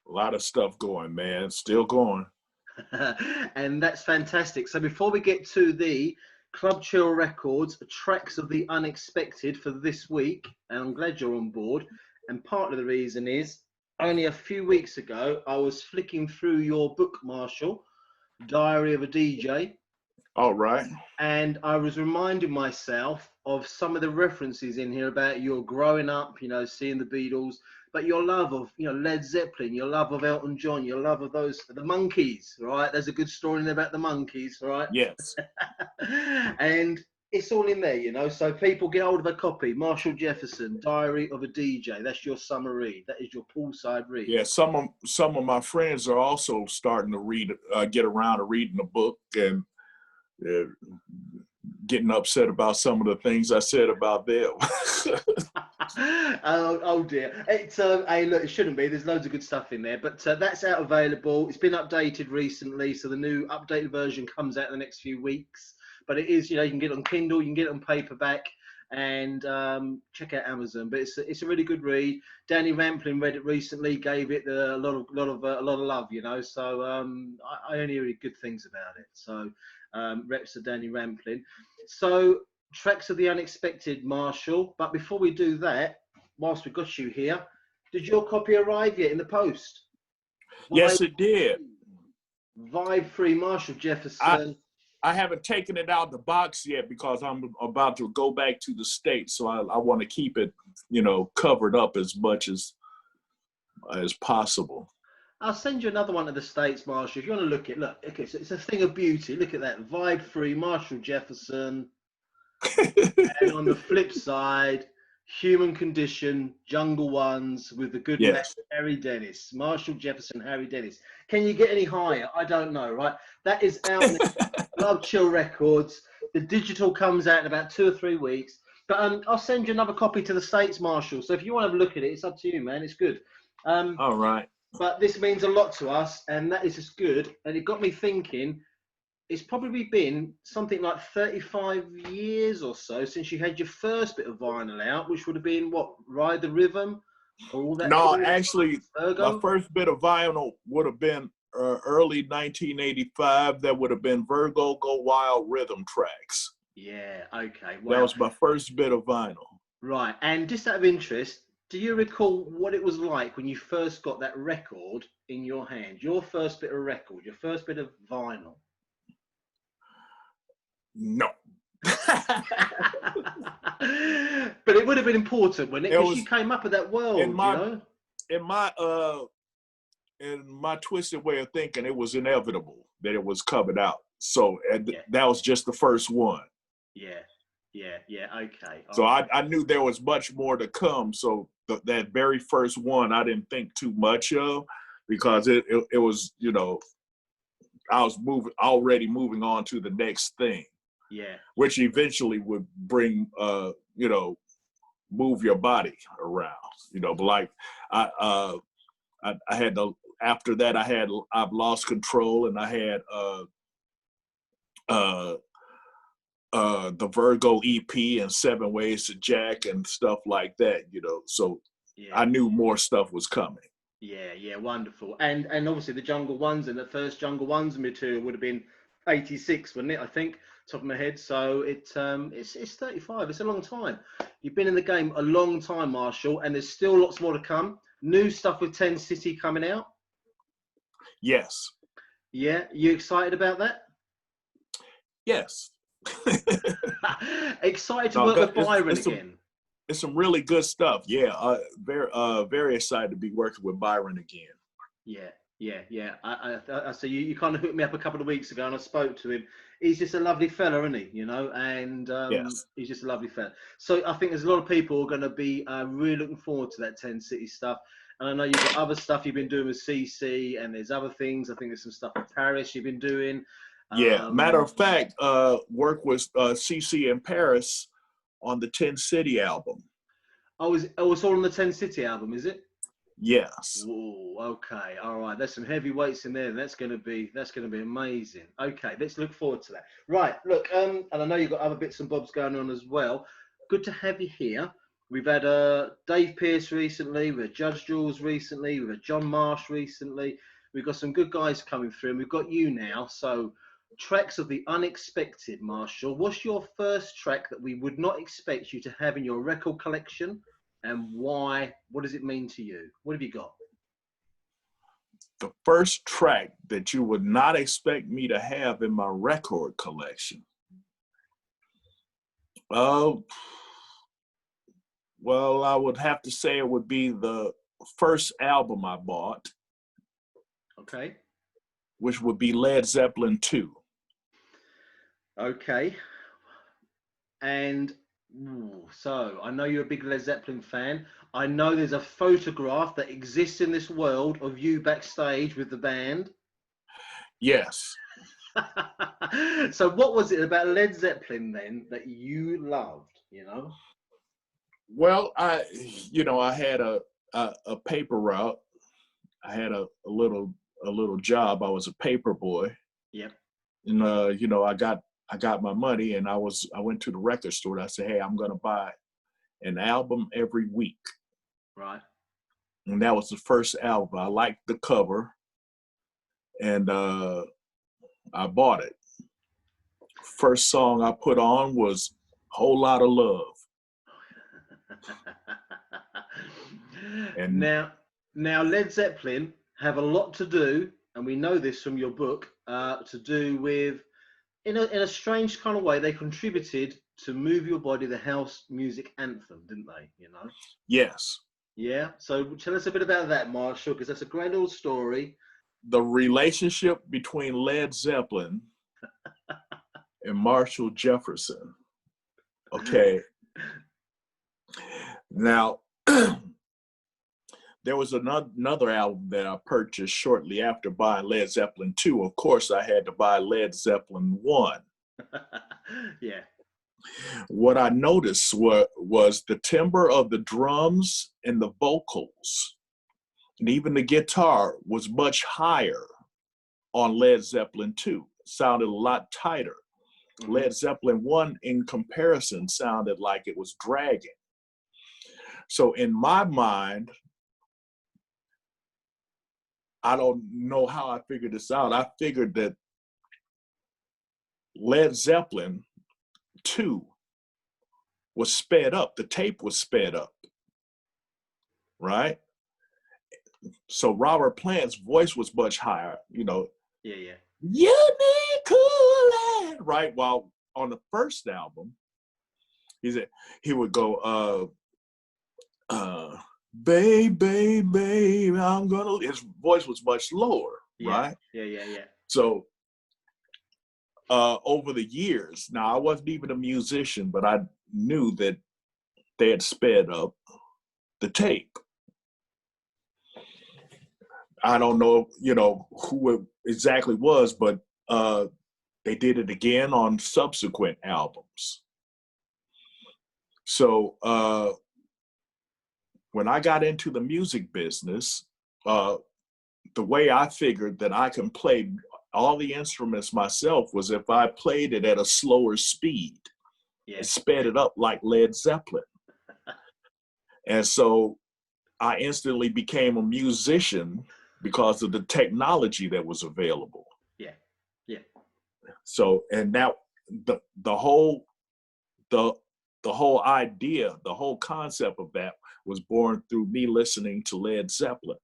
A lot of stuff going, man. Still going. And that's fantastic. So before we get to the Club Chill Records tracks of the unexpected for this week, and I'm glad you're on board. And part of the reason is only a few weeks ago, I was flicking through your book, Marshall, Diary of a DJ. All right. And I was reminding myself of some of the references in here about your growing up, you know, seeing the Beatles, but your love of, you know, Led Zeppelin, your love of Elton John, your love of the Monkees, right? There's a good story in there about the Monkees, right? Yes. And it's all in there, you know. So people get hold of a copy. Marshall Jefferson, Diary of a DJ. That's your summer read. That is your poolside read. Yeah. Some of my friends are also starting to read, get around to reading the book and getting upset about some of the things I said about them. Oh dear. It's hey, look, it shouldn't be. There's loads of good stuff in there, but that's out available. It's been updated recently, so the new updated version comes out in the next few weeks. But it is, you know, you can get it on Kindle, you can get it on paperback, and check out Amazon. But it's a really good read. Danny Ramplin read it recently, gave it a lot of love, you know. So I only hear good things about it. So reps to Danny Ramplin. So tracks of the unexpected, Marshall. But before we do that, whilst we've got you here, did your copy arrive yet in the post? Yes, it did. Vibe Free, Marshall Jefferson. I haven't taken it out of the box yet because I'm about to go back to the States. So I want to keep it, you know, covered up as much as possible. I'll send you another one to the States, Marshall. If you want to look at it, look, okay, so it's a thing of beauty. Look at that. Vibe Free, Marshall Jefferson. And on the flip side, Human Condition, Jungle Ones with the good man, Harry Dennis. Marshall Jefferson, Harry Dennis. Can you get any higher? I don't know, right? That is out in the Club Chill Records. The digital comes out in about 2 or 3 weeks. But I'll send you another copy to the States, Marshall. So if you want to have a look at it, it's up to you, man. It's good. All right. But this means a lot to us, and that is just good. And it got me thinking, it's probably been something like 35 years or so since you had your first bit of vinyl out, which would have been, what, Ride the Rhythm? Or all that no, actually, my first bit of vinyl would have been early 1985. That would have been Virgo Go Wild rhythm tracks. Yeah, okay. Wow. That was my first bit of vinyl. Right, and just out of interest, do you recall what it was like when you first got that record in your hand? Your first bit of record, your first bit of vinyl? No. But it would have been important, wouldn't it? Because you came up with that world, you know? In my twisted way of thinking, it was inevitable that it was coming out. So that was just the first one. Yeah, okay. So I knew there was much more to come. So that very first one, I didn't think too much of, because it was, you know, I was already moving on to the next thing. Yeah. Which eventually would bring, you know, move your body around, you know. But like I had to, after that I've Lost Control, and I had the Virgo EP and 7 Ways to Jack and stuff like that, you know. So I knew more stuff was coming. Yeah, wonderful. And obviously the Jungle Ones, and the first Jungle Ones material would have been 86, wouldn't it? I think, top of my head. So it's 35. It's a long time. You've been in the game a long time, Marshall, and there's still lots more to come. New stuff with 10 City coming out. Yes. Yeah, you excited about that? Yes. Excited to work with Byron again. It's some really good stuff. Yeah, very excited to be working with Byron again. Yeah. I so you kind of hooked me up a couple of weeks ago, and I spoke to him. He's just a lovely fella, isn't he? You know, and he's just a lovely fella. So I think there's a lot of people who are going to be really looking forward to that 10 City stuff. And I know you've got other stuff you've been doing with CC, and there's other things. I think there's some stuff with Paris you've been doing. Yeah, matter of fact, work with CC in Paris on the 10 City album. It's all on the 10 City album, is it? Yes. Whoa, okay, all right. There's some heavyweights in there. That's gonna be amazing. Okay, let's look forward to that. Right, look, and I know you've got other bits and bobs going on as well. Good to have you here. We've had Dave Pearce recently, we've had Judge Jules recently, we've had John Marsh recently. We've got some good guys coming through, and we've got you now. So, tracks of the unexpected, Marshall. What's your first track that we would not expect you to have in your record collection, and why? What does it mean to you? What have you got? The first track that you would not expect me to have in my record collection. Oh, well, I would have to say it would be the first album I bought, Okay. which would be Led Zeppelin 2. Okay. And so I know you're a big Led Zeppelin fan. I know there's a photograph that exists in this world of you backstage with the band. Yes. So what was it about Led Zeppelin then that you loved, you know? Well, I had a paper route. I had a little job. I was a paper boy. Yep. And I got my money, and I went to the record store, and I said, hey, I'm gonna buy an album every week. Right. And that was the first album. I liked the cover, and I bought it. First song I put on was Whole Lot of Love. And now Led Zeppelin have a lot to do, and we know this from your book, to do with, in a strange kind of way, they contributed to Move Your Body, the house music anthem, didn't they? You know? yes, Yeah. So tell us a bit about that, Marshall, because that's a great old story. the relationship between Led Zeppelin and Marshall Jefferson. Okay. Now, there was another album that I purchased shortly after buying Led Zeppelin 2. Of course, I had to buy Led Zeppelin 1. Yeah. What I noticed was the timbre of the drums and the vocals, and even the guitar was much higher on Led Zeppelin 2. It sounded a lot tighter. Mm-hmm. Led Zeppelin 1, in comparison, sounded like it was dragging. So in my mind, I don't know how I figured this out. I figured that Led Zeppelin 2 was sped up. The tape was sped up, right? So Robert Plant's voice was much higher, you know. Yeah, yeah. You need coolin', right? While on the first album, he would go, babe, I'm gonna. His voice was much lower, right? Yeah. So over the years, now I wasn't even a musician, but I knew that they had sped up the tape. I don't know, who it exactly was, but they did it again on subsequent albums. So when I got into the music business, the way I figured that I can play all the instruments myself was if I played it at a slower speed. Yeah. And sped it up like Led Zeppelin. And so I instantly became a musician because of the technology that was available. Yeah. So, and now the whole idea, the whole concept of that was born through me listening to Led Zeppelin.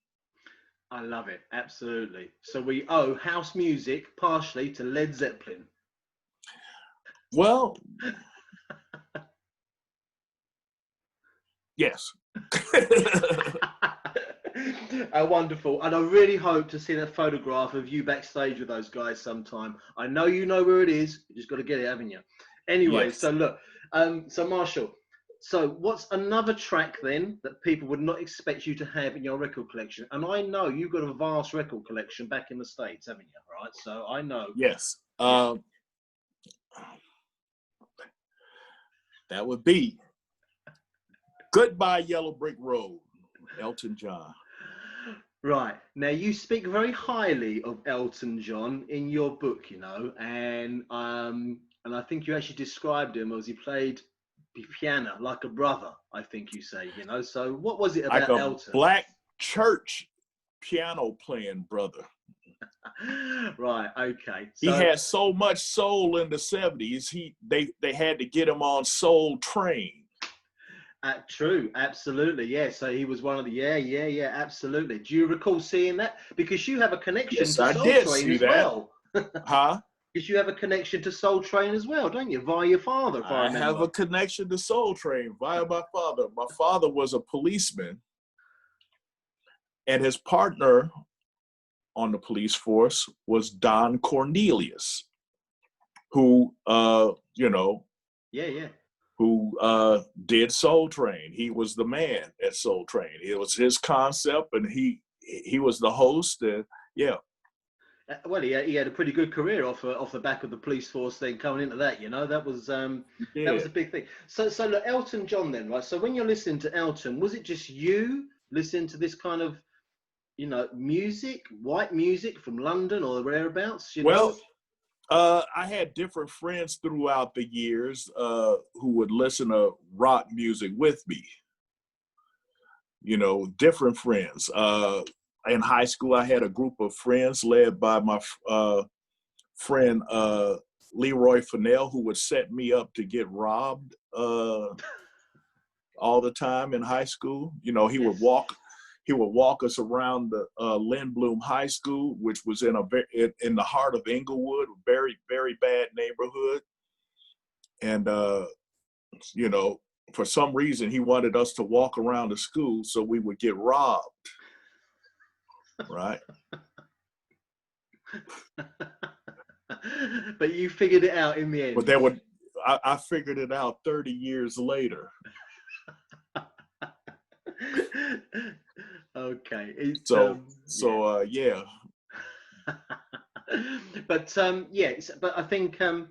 I love it, absolutely. So we owe house music partially to Led Zeppelin. Well, yes. Wonderful. And I really hope to see that photograph of you backstage with those guys sometime. I know you know where it is. You just got to get it, haven't you? Anyway, yes. So look, so Marshall, so what's another track then that people would not expect you to have in your record collection? And I know you've got a vast record collection back in the States, haven't you? Right? So I know. Yes. That would be Goodbye Yellow Brick Road, Elton John. Right. Now, you speak very highly of Elton John in your book, and I think you actually described him as he played piano like a brother, I think you say, you know. So what was it like about a Elton? black church piano playing brother. Right, okay. He So had so much soul in the 70s. They had to get him on Soul Train. true, absolutely, yeah. So he was one of the yeah, absolutely. Do you recall seeing that? Because you have a connection Yes, to I Soul did Train see as that. well. Huh? Because you have a connection to Soul Train as well, don't you? Via your father, if I I have remember. a connection to Soul Train via my father. My father was a policeman, and his partner on the police force was Don Cornelius, who Yeah. who did Soul Train. He was the man at Soul Train. It was his concept, and he was the host. And yeah, Well, he had a pretty good career off the back of the police force thing coming into that, you know. That was he a did. big thing. So look, Elton John then, right? So when you're listening to Elton, was it just you listening to this kind of, you know, music, white music from London or whereabouts, you know? Well, I had different friends throughout the years who would listen to rock music with me. You know, different friends. In high school, I had a group of friends led by my friend Leroy Fennell, who would set me up to get robbed all the time in high school. You know, Yes. he would walk us around the Lindblom High School, which was in in the heart of Inglewood, very very bad neighborhood, and you know, for some reason he wanted us to walk around the school so we would get robbed, right? But you figured it out in the But end. that would I figured it out 30 years later. Okay. It yeah. Yeah. But yes, but I think And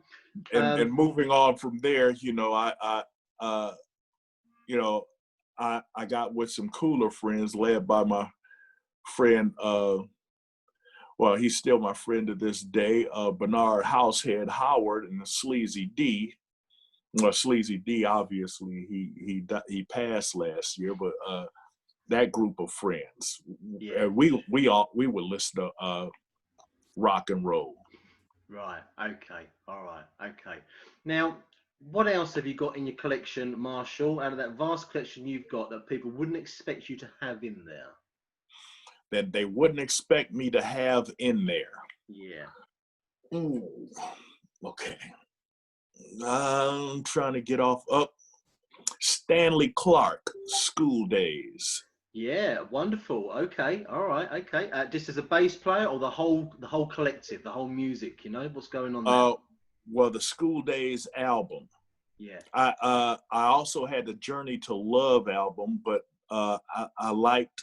moving on from there, you know, uh, you know, I got with some cooler friends led by my friend, well, he's still my friend to this day, Bernard Househead Howard and the Sleazy D. Well, Sleazy D, obviously, he passed last year, but that group of friends, yeah. we would listen to rock and roll. Right. Okay. All right. Okay. Now, what else have you got in your collection, Marshall, out of that vast collection you've got that people wouldn't expect you to have in there? That they wouldn't expect me to have in there. Yeah. Ooh, okay. I'm trying to get off up. Stanley Clark, School Days. Yeah. Wonderful. Okay. All right. Okay. Just as a bass player or the whole collective, the whole music. You know what's going on there? Uh, well, the School Days album. Yeah. I also had the Journey to Love album, but I liked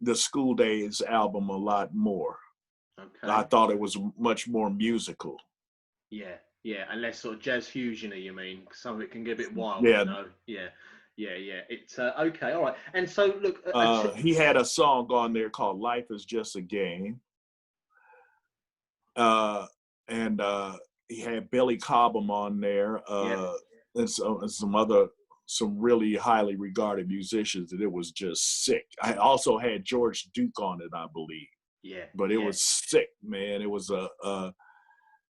the School Days album a lot more. Okay. I thought it was much more musical. Yeah. Yeah. And less sort of jazz fusion-y, you mean? Some of it can get a bit wild, you Yeah, know. Yeah. Yeah. It's okay. All right. And so look, he had a song on there called "Life Is Just a Game," and he had Billy Cobham on there, yeah. and some really highly regarded musicians, and it was just sick. I also had George Duke on it, I believe, Yeah. but it Yeah. was sick, man. It was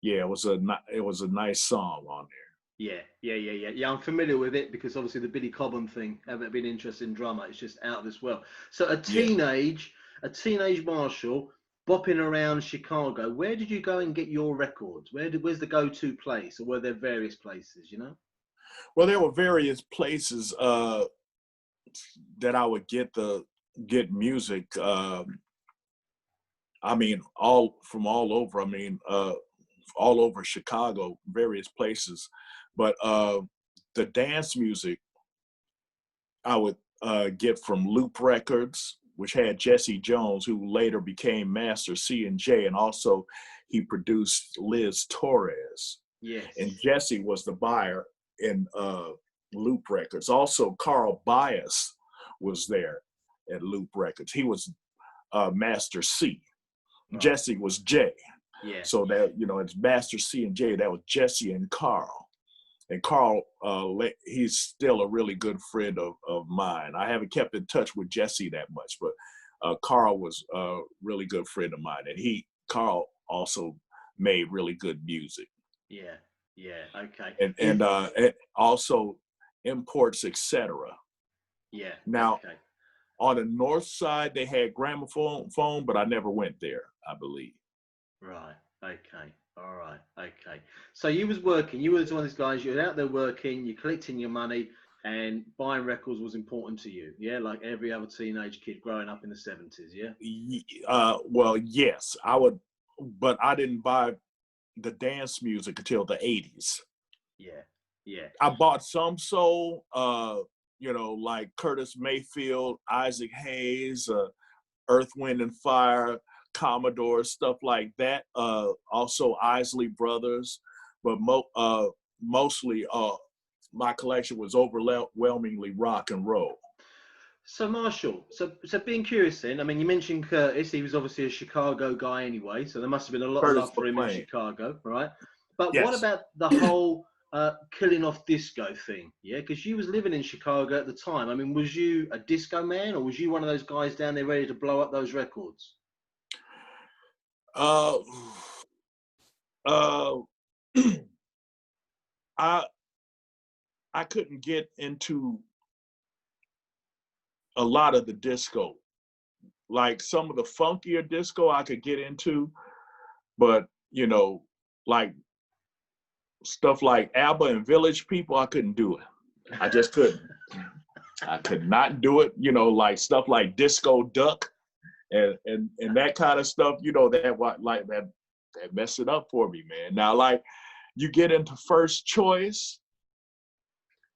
it was a nice song on there. Yeah, I'm familiar with it because obviously the Billy Cobham thing, having been interested in drummer, it's just out of this world. So Yeah. a teenage Marshall bopping around Chicago. Where did you go and get your records? Where's the go-to place, or were there various places? You know? Well, there were various places that I would get music. I mean, all over. I mean, all over Chicago, various places. But the dance music I would get from Loop Records, which had Jesse Jones, who later became Master C and J, and also he produced Liz Torres. Yes. And Jesse was the buyer in Loop Records. Also, Carl Bias was there at Loop Records. He was Master C. Right. Jesse was J. Yeah. So that, you know, it's Master C and J. That was Jesse and Carl. and Carl, he's still a really good friend of mine. I haven't kept in touch with Jesse that much, but Carl was a really good friend of mine, and Carl also made really good music. Yeah, yeah, okay. And also imports, etc. Yeah, Now, okay. on the north side, they had gramophone phone, but I never went there, I believe. Right, okay, all right, okay. So you was working, you was one of these guys, you were out there working, you're collecting your money, and buying records was important to you, yeah? Like every other teenage kid growing up in the 70s, yeah? Well, yes, I would, but I didn't buy the dance music until the 80s. Yeah, yeah. I bought some soul, like Curtis Mayfield, Isaac Hayes, Earth, Wind and Fire, Commodore, stuff like that. Also Isley Brothers, but mostly my collection was overwhelmingly rock and roll. So Marshall, so being curious then, I mean, you mentioned Curtis. He was obviously a Chicago guy anyway, so there must have been a lot of Curtis love for him in McLean. Chicago, right? But what Yes. about the whole killing off disco thing? Yeah, because you was living in Chicago at the time. I mean, was you a disco man, or was you one of those guys down there ready to blow up those records? Uh, uh, I I couldn't get into a lot of the disco. Like some of the funkier disco I could get into, but like stuff like ABBA and Village People, I couldn't do it. I just couldn't. I could not do it. Like stuff like Disco Duck and that kind of stuff. That messed it up for me, man. Now, like you get into First Choice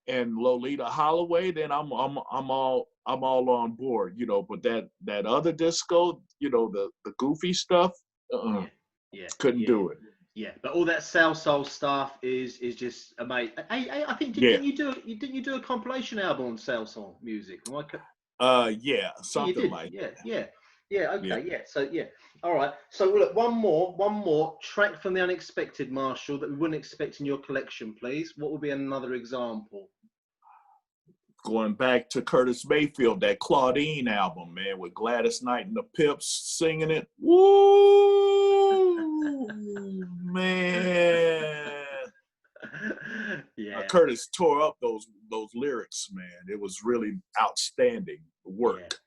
and Lolita Holloway, then I'm all on board. But that other disco, the goofy stuff, Yeah, yeah, couldn't yeah, do it. yeah. But all that South Soul stuff is just amazing. I think Yeah. didn't you do a compilation album on South Soul music? Am I Yeah, Yeah, you something did. like Yeah, that. yeah, yeah. Yeah. Okay, yeah. So yeah, all right. So look, one more track from the unexpected, Marshall, that we wouldn't expect in your collection, please. What would be another example? Going back to Curtis Mayfield, that Claudine album, man, with Gladys Knight and the Pips singing it. Woo, man. Yeah, Curtis tore up those lyrics, man. It was really outstanding yeah, work.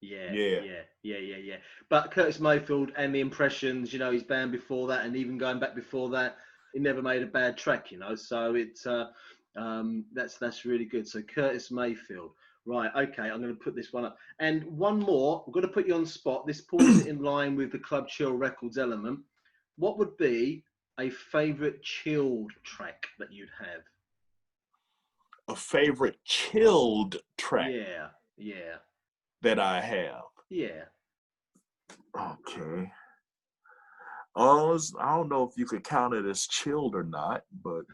yeah, Yeah. yeah, yeah, yeah, yeah. But Curtis Mayfield and the Impressions, his band before that, and even going back before that, he never made a bad track, So it's that's really good. So Curtis Mayfield, right? Okay, I'm going to put this one up, and one more. I'm going to put you on the spot. This pulls it in line with the Club Chill Records element. What would be a favorite chilled track that you'd have? A favorite chilled track Yeah, yeah, that I have. yeah. Okay. I don't know if you could count it as chilled or not, but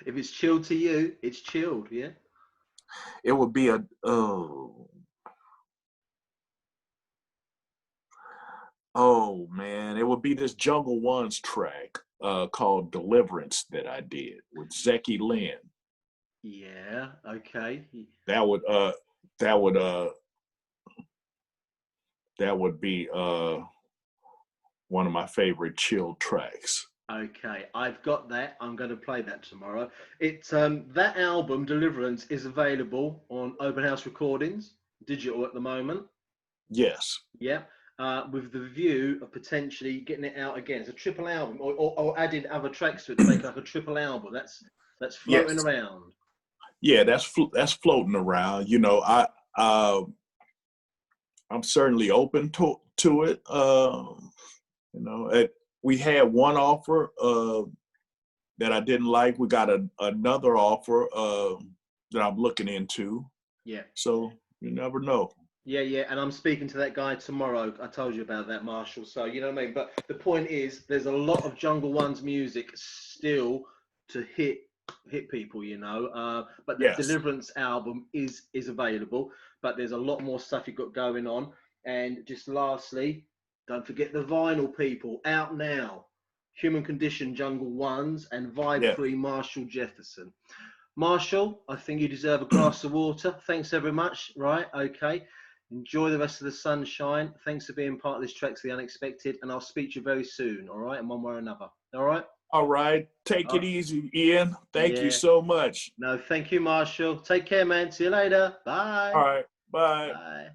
If it's chilled to you, it's chilled. Yeah. it would be oh man, it would be this Jungle Ones track called Deliverance that I did with Zeki Lynn. Yeah. Okay. That would that would that would be one of my favorite chill tracks. Okay. I've got that. I'm going to play that tomorrow. It's that album Deliverance is available on Open House Recordings, digital at the moment. Yes. Yeah. With the view of potentially getting it out again. It's a triple album, or adding other tracks to it to make like a triple album. That's floating Yes. around. Yeah, that's floating around. Uh, I'm certainly open to it. We had one offer that I didn't like. We got another offer that I'm looking into. Yeah. So you never know. Yeah, yeah, and I'm speaking to that guy tomorrow. I told you about that, Marshall. So you know what I mean. But the point is, there's a lot of Jungle One's music still to hit people, But the Yes. Deliverance album is available, but there's a lot more stuff you've got going on. And just lastly, don't forget the vinyl, people, out now. Human Condition Jungle Ones, and Vibe Yeah. 3 Marshall Jefferson. Marshall, I think you deserve a glass of water. Thanks very much. Right, okay. Enjoy the rest of the sunshine. Thanks for being part of this Trek to the Unexpected, and I'll speak to you very soon, all right, in one way or another. All right? All right. Take it easy, Ian. Thank you Yeah. so much. No, thank you, Marshall. Take care, man. See you later. Bye. All right. Bye. Bye.